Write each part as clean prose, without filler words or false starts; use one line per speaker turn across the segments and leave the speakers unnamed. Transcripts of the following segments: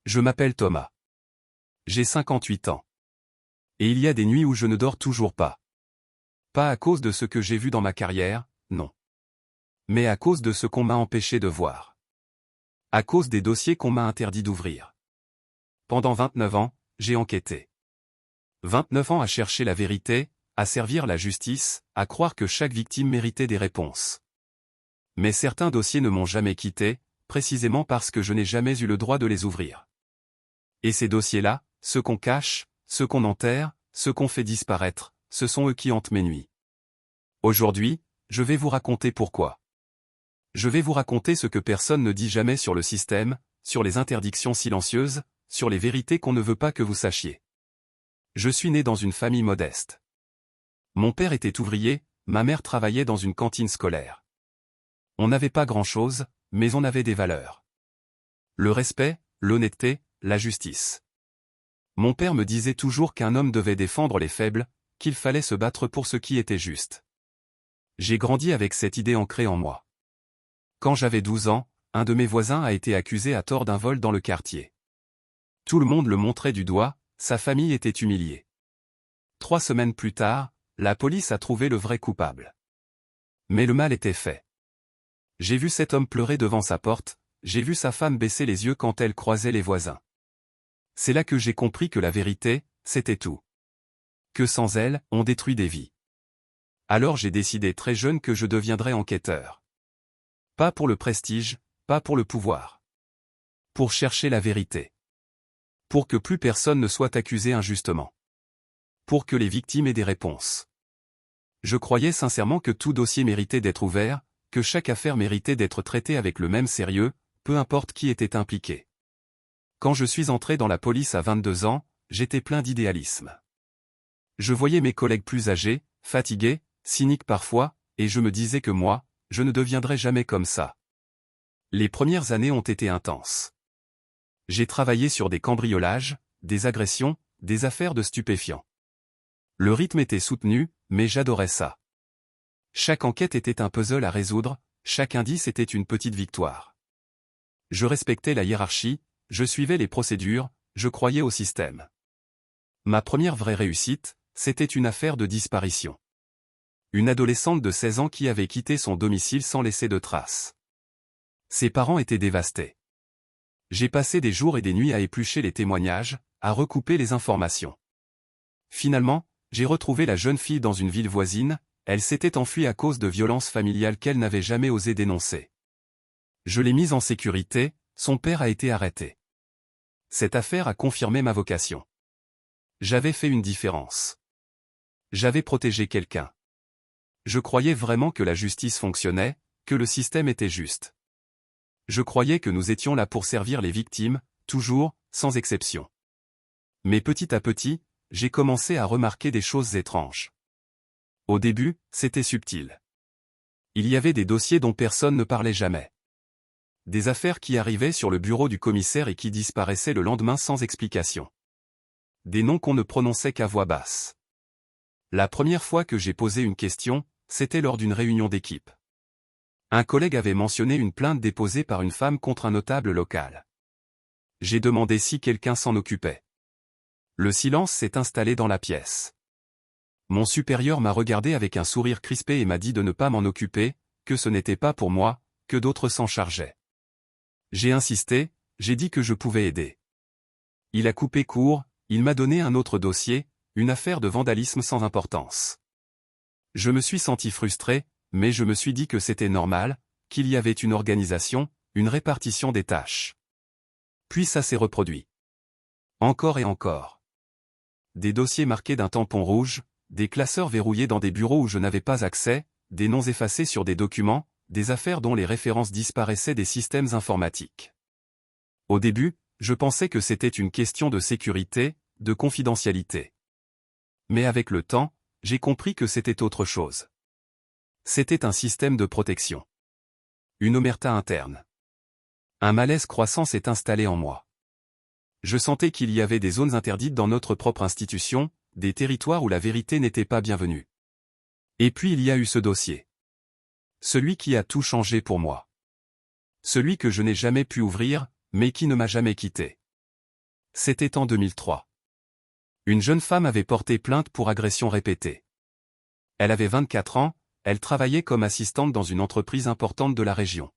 Je m'appelle Thomas. J'ai 58 ans. Et il y a des nuits où je ne dors toujours pas. Pas à cause de ce que j'ai vu dans ma carrière, non. Mais à cause de ce qu'on m'a empêché de voir. À cause des dossiers qu'on m'a interdit d'ouvrir. Pendant 29 ans, j'ai enquêté. 29 ans à chercher la vérité, à servir la justice, à croire que chaque victime méritait des réponses. Mais certains dossiers ne m'ont jamais quitté, précisément parce que je n'ai jamais eu le droit de les ouvrir. Et ces dossiers-là, ceux qu'on cache, ceux qu'on enterre, ceux qu'on fait disparaître, ce sont eux qui hantent mes nuits. Aujourd'hui, je vais vous raconter pourquoi. Je vais vous raconter ce que personne ne dit jamais sur le système, sur les interdictions silencieuses, sur les vérités qu'on ne veut pas que vous sachiez. Je suis né dans une famille modeste. Mon père était ouvrier, ma mère travaillait dans une cantine scolaire. On n'avait pas grand-chose, mais on avait des valeurs. Le respect, l'honnêteté, la justice. Mon père me disait toujours qu'un homme devait défendre les faibles, qu'il fallait se battre pour ce qui était juste. J'ai grandi avec cette idée ancrée en moi. Quand j'avais 12 ans, un de mes voisins a été accusé à tort d'un vol dans le quartier. Tout le monde le montrait du doigt, sa famille était humiliée. 3 semaines plus tard, la police a trouvé le vrai coupable. Mais le mal était fait. J'ai vu cet homme pleurer devant sa porte, j'ai vu sa femme baisser les yeux quand elle croisait les voisins. C'est là que j'ai compris que la vérité, c'était tout. Que sans elle, on détruit des vies. Alors j'ai décidé très jeune que je deviendrais enquêteur. Pas pour le prestige, pas pour le pouvoir. Pour chercher la vérité. Pour que plus personne ne soit accusé injustement. Pour que les victimes aient des réponses. Je croyais sincèrement que tout dossier méritait d'être ouvert, que chaque affaire méritait d'être traitée avec le même sérieux, peu importe qui était impliqué. Quand je suis entré dans la police à 22 ans, j'étais plein d'idéalisme. Je voyais mes collègues plus âgés, fatigués, cyniques parfois, et je me disais que moi, je ne deviendrais jamais comme ça. Les premières années ont été intenses. J'ai travaillé sur des cambriolages, des agressions, des affaires de stupéfiants. Le rythme était soutenu, mais j'adorais ça. Chaque enquête était un puzzle à résoudre, chaque indice était une petite victoire. Je respectais la hiérarchie, je suivais les procédures, je croyais au système. Ma première vraie réussite, c'était une affaire de disparition. Une adolescente de 16 ans qui avait quitté son domicile sans laisser de traces. Ses parents étaient dévastés. J'ai passé des jours et des nuits à éplucher les témoignages, à recouper les informations. Finalement, j'ai retrouvé la jeune fille dans une ville voisine, elle s'était enfuie à cause de violences familiales qu'elle n'avait jamais osé dénoncer. Je l'ai mise en sécurité, son père a été arrêté. Cette affaire a confirmé ma vocation. J'avais fait une différence. J'avais protégé quelqu'un. Je croyais vraiment que la justice fonctionnait, que le système était juste. Je croyais que nous étions là pour servir les victimes, toujours, sans exception. Mais petit à petit, j'ai commencé à remarquer des choses étranges. Au début, c'était subtil. Il y avait des dossiers dont personne ne parlait jamais. Des affaires qui arrivaient sur le bureau du commissaire et qui disparaissaient le lendemain sans explication. Des noms qu'on ne prononçait qu'à voix basse. La première fois que j'ai posé une question, c'était lors d'une réunion d'équipe. Un collègue avait mentionné une plainte déposée par une femme contre un notable local. J'ai demandé si quelqu'un s'en occupait. Le silence s'est installé dans la pièce. Mon supérieur m'a regardé avec un sourire crispé et m'a dit de ne pas m'en occuper, que ce n'était pas pour moi, que d'autres s'en chargeaient. J'ai insisté, j'ai dit que je pouvais aider. Il a coupé court, il m'a donné un autre dossier, une affaire de vandalisme sans importance. Je me suis senti frustré, mais je me suis dit que c'était normal, qu'il y avait une organisation, une répartition des tâches. Puis ça s'est reproduit. Encore et encore. Des dossiers marqués d'un tampon rouge, des classeurs verrouillés dans des bureaux où je n'avais pas accès, des noms effacés sur des documents, des affaires dont les références disparaissaient des systèmes informatiques. Au début, je pensais que c'était une question de sécurité, de confidentialité. Mais avec le temps, j'ai compris que c'était autre chose. C'était un système de protection. Une omerta interne. Un malaise croissant s'est installé en moi. Je sentais qu'il y avait des zones interdites dans notre propre institution, des territoires où la vérité n'était pas bienvenue. Et puis il y a eu ce dossier. Celui qui a tout changé pour moi. Celui que je n'ai jamais pu ouvrir, mais qui ne m'a jamais quitté. C'était en 2003. Une jeune femme avait porté plainte pour agression répétée. Elle avait 24 ans, elle travaillait comme assistante dans une entreprise importante de la région.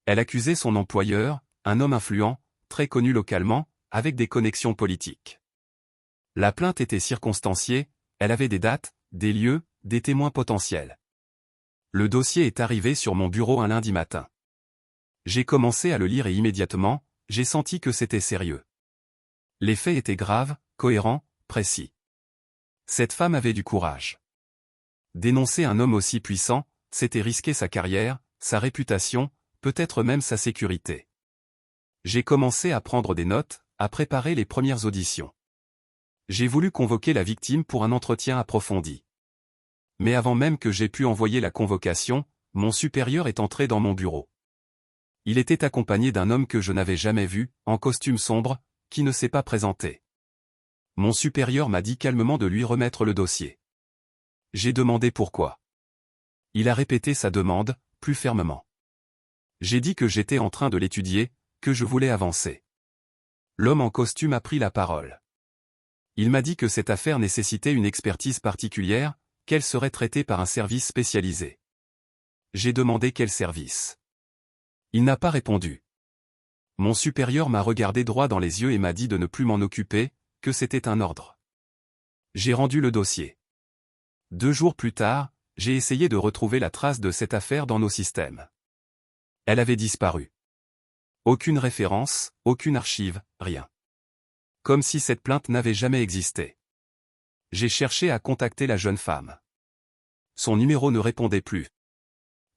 Elle accusait son employeur, un homme influent, très connu localement, avec des connexions politiques. La plainte était circonstanciée, elle avait des dates, des lieux, des témoins potentiels. Le dossier est arrivé sur mon bureau un lundi matin. J'ai commencé à le lire et immédiatement, j'ai senti que c'était sérieux. Les faits étaient graves, cohérents, précis. Cette femme avait du courage. Dénoncer un homme aussi puissant, c'était risquer sa carrière, sa réputation, peut-être même sa sécurité. J'ai commencé à prendre des notes, à préparer les premières auditions. J'ai voulu convoquer la victime pour un entretien approfondi. Mais avant même que j'aie pu envoyer la convocation, mon supérieur est entré dans mon bureau. Il était accompagné d'un homme que je n'avais jamais vu, en costume sombre, qui ne s'est pas présenté. Mon supérieur m'a dit calmement de lui remettre le dossier. J'ai demandé pourquoi. Il a répété sa demande, plus fermement. J'ai dit que j'étais en train de l'étudier, que je voulais avancer. L'homme en costume a pris la parole. Il m'a dit que cette affaire nécessitait une expertise particulière, qu'elle serait traitée par un service spécialisé. J'ai demandé quel service. Il n'a pas répondu. Mon supérieur m'a regardé droit dans les yeux et m'a dit de ne plus m'en occuper, que c'était un ordre. J'ai rendu le dossier. 2 jours plus tard, j'ai essayé de retrouver la trace de cette affaire dans nos systèmes. Elle avait disparu. Aucune référence, aucune archive, rien. Comme si cette plainte n'avait jamais existé. J'ai cherché à contacter la jeune femme. Son numéro ne répondait plus.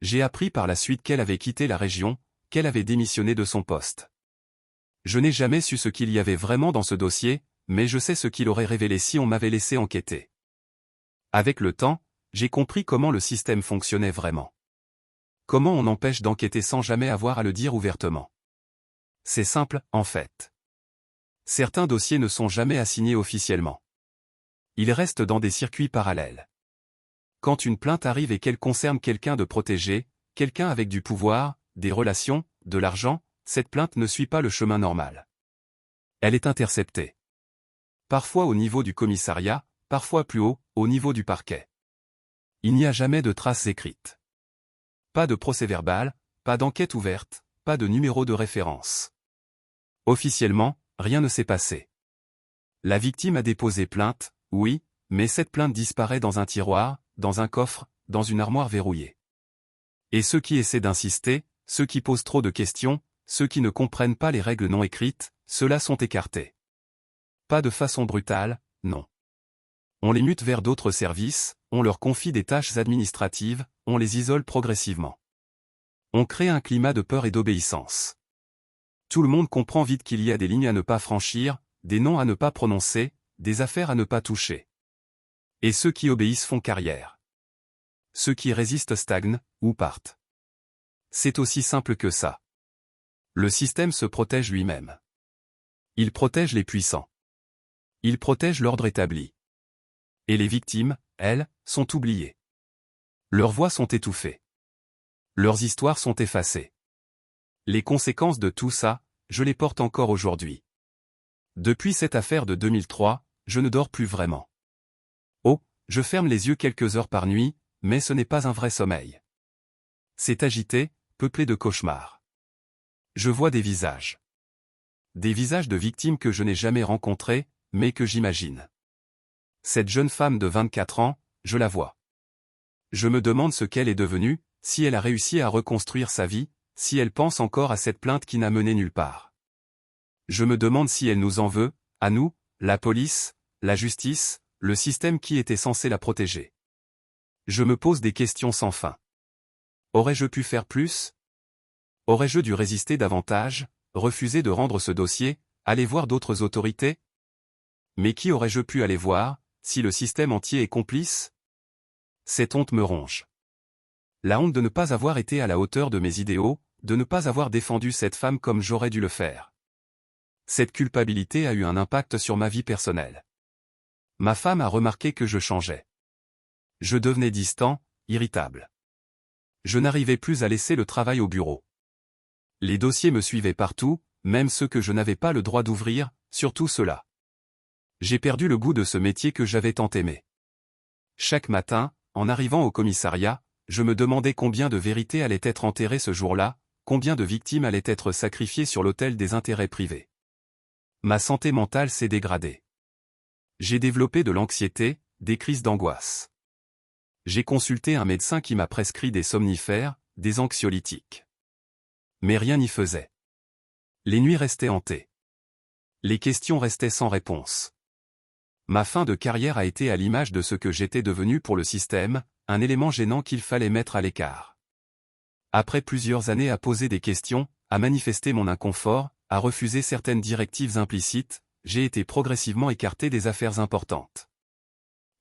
J'ai appris par la suite qu'elle avait quitté la région, qu'elle avait démissionné de son poste. Je n'ai jamais su ce qu'il y avait vraiment dans ce dossier, mais je sais ce qu'il aurait révélé si on m'avait laissé enquêter. Avec le temps, j'ai compris comment le système fonctionnait vraiment. Comment on empêche d'enquêter sans jamais avoir à le dire ouvertement. C'est simple, en fait. Certains dossiers ne sont jamais assignés officiellement. Ils restent dans des circuits parallèles. Quand une plainte arrive et qu'elle concerne quelqu'un de protégé, quelqu'un avec du pouvoir, des relations, de l'argent, cette plainte ne suit pas le chemin normal. Elle est interceptée. Parfois au niveau du commissariat, parfois plus haut, au niveau du parquet. Il n'y a jamais de traces écrites. Pas de procès-verbal, pas d'enquête ouverte, pas de numéro de référence. Officiellement, rien ne s'est passé. La victime a déposé plainte, oui, mais cette plainte disparaît dans un tiroir, dans un coffre, dans une armoire verrouillée. Et ceux qui essaient d'insister, ceux qui posent trop de questions, ceux qui ne comprennent pas les règles non écrites, ceux-là sont écartés. Pas de façon brutale, non. On les mute vers d'autres services, on leur confie des tâches administratives, on les isole progressivement. On crée un climat de peur et d'obéissance. Tout le monde comprend vite qu'il y a des lignes à ne pas franchir, des noms à ne pas prononcer, des affaires à ne pas toucher. Et ceux qui obéissent font carrière. Ceux qui résistent stagnent, ou partent. C'est aussi simple que ça. Le système se protège lui-même. Il protège les puissants. Il protège l'ordre établi. Et les victimes, elles, sont oubliées. Leurs voix sont étouffées. Leurs histoires sont effacées. Les conséquences de tout ça, je les porte encore aujourd'hui. Depuis cette affaire de 2003, je ne dors plus vraiment. Oh, je ferme les yeux quelques heures par nuit, mais ce n'est pas un vrai sommeil. C'est agité, peuplé de cauchemars. Je vois des visages. Des visages de victimes que je n'ai jamais rencontrées, mais que j'imagine. Cette jeune femme de 24 ans, je la vois. Je me demande ce qu'elle est devenue, si elle a réussi à reconstruire sa vie, si elle pense encore à cette plainte qui n'a mené nulle part. Je me demande si elle nous en veut, à nous, la police, la justice, le système qui était censé la protéger. Je me pose des questions sans fin. Aurais-je pu faire plus? Aurais-je dû résister davantage, refuser de rendre ce dossier, aller voir d'autres autorités? Mais qui aurais-je pu aller voir, si le système entier est complice? Cette honte me ronge. La honte de ne pas avoir été à la hauteur de mes idéaux, de ne pas avoir défendu cette femme comme j'aurais dû le faire. Cette culpabilité a eu un impact sur ma vie personnelle. Ma femme a remarqué que je changeais. Je devenais distant, irritable. Je n'arrivais plus à laisser le travail au bureau. Les dossiers me suivaient partout, même ceux que je n'avais pas le droit d'ouvrir, surtout ceux-là. J'ai perdu le goût de ce métier que j'avais tant aimé. Chaque matin, en arrivant au commissariat, je me demandais combien de vérités allaient être enterrées ce jour-là, combien de victimes allaient être sacrifiées sur l'autel des intérêts privés. Ma santé mentale s'est dégradée. J'ai développé de l'anxiété, des crises d'angoisse. J'ai consulté un médecin qui m'a prescrit des somnifères, des anxiolytiques. Mais rien n'y faisait. Les nuits restaient hantées. Les questions restaient sans réponse. Ma fin de carrière a été à l'image de ce que j'étais devenu pour le système, un élément gênant qu'il fallait mettre à l'écart. Après plusieurs années à poser des questions, à manifester mon inconfort, à refuser certaines directives implicites, j'ai été progressivement écarté des affaires importantes.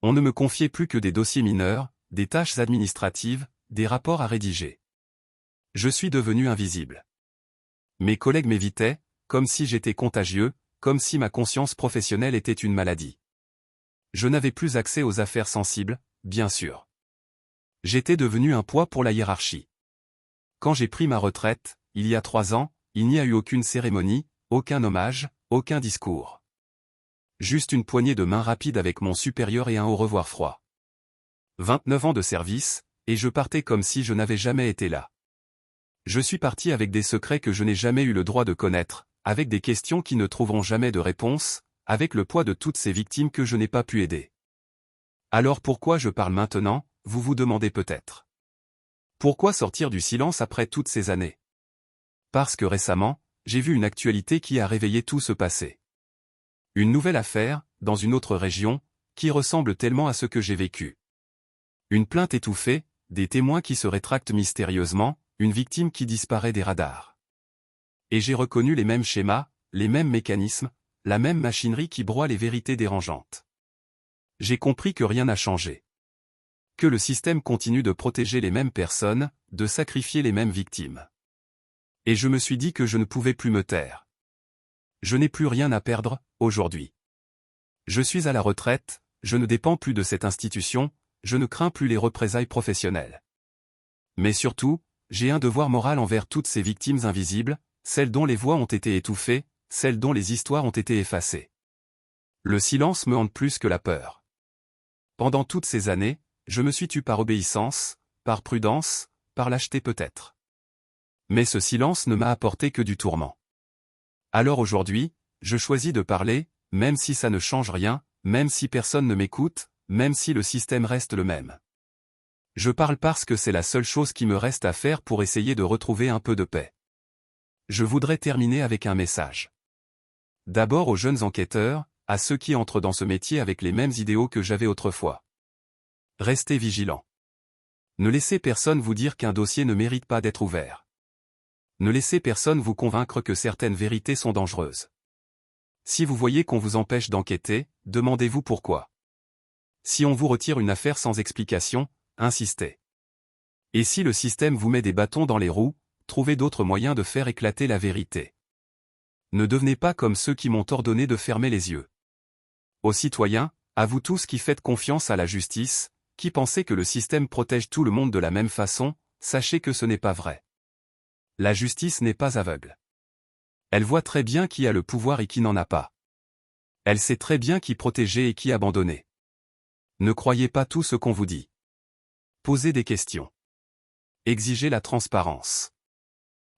On ne me confiait plus que des dossiers mineurs, des tâches administratives, des rapports à rédiger. Je suis devenu invisible. Mes collègues m'évitaient, comme si j'étais contagieux, comme si ma conscience professionnelle était une maladie. Je n'avais plus accès aux affaires sensibles, bien sûr. J'étais devenu un poids pour la hiérarchie. Quand j'ai pris ma retraite, il y a 3 ans, il n'y a eu aucune cérémonie, aucun hommage, aucun discours. Juste une poignée de main rapide avec mon supérieur et un au revoir froid. 29 ans de service, et je partais comme si je n'avais jamais été là. Je suis parti avec des secrets que je n'ai jamais eu le droit de connaître, avec des questions qui ne trouveront jamais de réponse, avec le poids de toutes ces victimes que je n'ai pas pu aider. Alors pourquoi je parle maintenant, vous vous demandez peut-être. Pourquoi sortir du silence après toutes ces années? Parce que récemment, j'ai vu une actualité qui a réveillé tout ce passé. Une nouvelle affaire, dans une autre région, qui ressemble tellement à ce que j'ai vécu. Une plainte étouffée, des témoins qui se rétractent mystérieusement, une victime qui disparaît des radars. Et j'ai reconnu les mêmes schémas, les mêmes mécanismes, la même machinerie qui broie les vérités dérangeantes. J'ai compris que rien n'a changé. Que le système continue de protéger les mêmes personnes, de sacrifier les mêmes victimes. Et je me suis dit que je ne pouvais plus me taire. Je n'ai plus rien à perdre, aujourd'hui. Je suis à la retraite, je ne dépends plus de cette institution, je ne crains plus les représailles professionnelles. Mais surtout, j'ai un devoir moral envers toutes ces victimes invisibles, celles dont les voix ont été étouffées, celles dont les histoires ont été effacées. Le silence me hante plus que la peur. Pendant toutes ces années, je me suis tu par obéissance, par prudence, par lâcheté peut-être. Mais ce silence ne m'a apporté que du tourment. Alors aujourd'hui, je choisis de parler, même si ça ne change rien, même si personne ne m'écoute, même si le système reste le même. Je parle parce que c'est la seule chose qui me reste à faire pour essayer de retrouver un peu de paix. Je voudrais terminer avec un message. D'abord aux jeunes enquêteurs, à ceux qui entrent dans ce métier avec les mêmes idéaux que j'avais autrefois. Restez vigilants. Ne laissez personne vous dire qu'un dossier ne mérite pas d'être ouvert. Ne laissez personne vous convaincre que certaines vérités sont dangereuses. Si vous voyez qu'on vous empêche d'enquêter, demandez-vous pourquoi. Si on vous retire une affaire sans explication, insistez. Et si le système vous met des bâtons dans les roues, trouvez d'autres moyens de faire éclater la vérité. Ne devenez pas comme ceux qui m'ont ordonné de fermer les yeux. Aux citoyens, à vous tous qui faites confiance à la justice, qui pensez que le système protège tout le monde de la même façon, sachez que ce n'est pas vrai. La justice n'est pas aveugle. Elle voit très bien qui a le pouvoir et qui n'en a pas. Elle sait très bien qui protéger et qui abandonner. Ne croyez pas tout ce qu'on vous dit. Posez des questions. Exigez la transparence.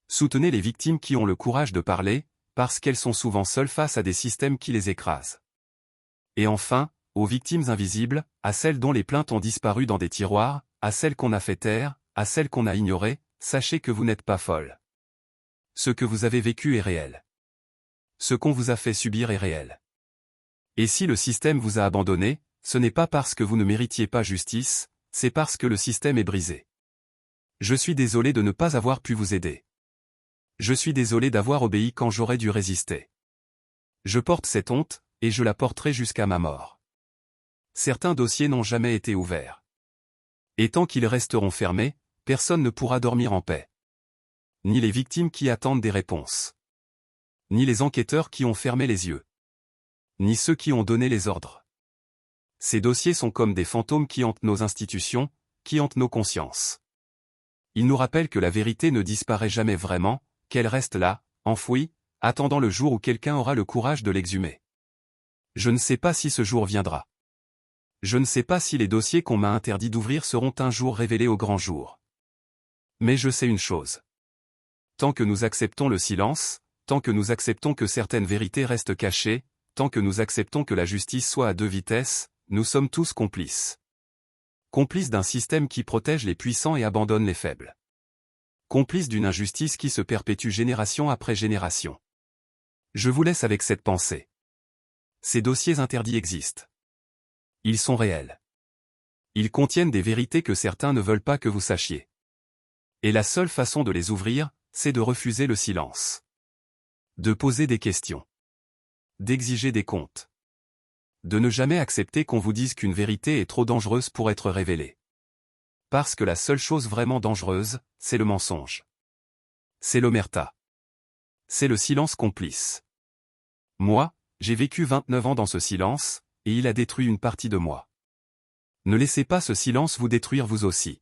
Soutenez les victimes qui ont le courage de parler, parce qu'elles sont souvent seules face à des systèmes qui les écrasent. Et enfin, aux victimes invisibles, à celles dont les plaintes ont disparu dans des tiroirs, à celles qu'on a fait taire, à celles qu'on a ignorées, sachez que vous n'êtes pas folles. Ce que vous avez vécu est réel. Ce qu'on vous a fait subir est réel. Et si le système vous a abandonné, ce n'est pas parce que vous ne méritiez pas justice, c'est parce que le système est brisé. Je suis désolé de ne pas avoir pu vous aider. Je suis désolé d'avoir obéi quand j'aurais dû résister. Je porte cette honte, et je la porterai jusqu'à ma mort. Certains dossiers n'ont jamais été ouverts. Et tant qu'ils resteront fermés, personne ne pourra dormir en paix. Ni les victimes qui attendent des réponses. Ni les enquêteurs qui ont fermé les yeux. Ni ceux qui ont donné les ordres. Ces dossiers sont comme des fantômes qui hantent nos institutions, qui hantent nos consciences. Ils nous rappellent que la vérité ne disparaît jamais vraiment, qu'elle reste là, enfouie, attendant le jour où quelqu'un aura le courage de l'exhumer. Je ne sais pas si ce jour viendra. Je ne sais pas si les dossiers qu'on m'a interdit d'ouvrir seront un jour révélés au grand jour. Mais je sais une chose. Tant que nous acceptons le silence, tant que nous acceptons que certaines vérités restent cachées, tant que nous acceptons que la justice soit à deux vitesses, nous sommes tous complices. Complices d'un système qui protège les puissants et abandonne les faibles. Complices d'une injustice qui se perpétue génération après génération. Je vous laisse avec cette pensée. Ces dossiers interdits existent. Ils sont réels. Ils contiennent des vérités que certains ne veulent pas que vous sachiez. Et la seule façon de les ouvrir, c'est de refuser le silence. De poser des questions. D'exiger des comptes. De ne jamais accepter qu'on vous dise qu'une vérité est trop dangereuse pour être révélée. Parce que la seule chose vraiment dangereuse, c'est le mensonge. C'est l'omerta. C'est le silence complice. Moi, j'ai vécu 29 ans dans ce silence, et il a détruit une partie de moi. Ne laissez pas ce silence vous détruire vous aussi.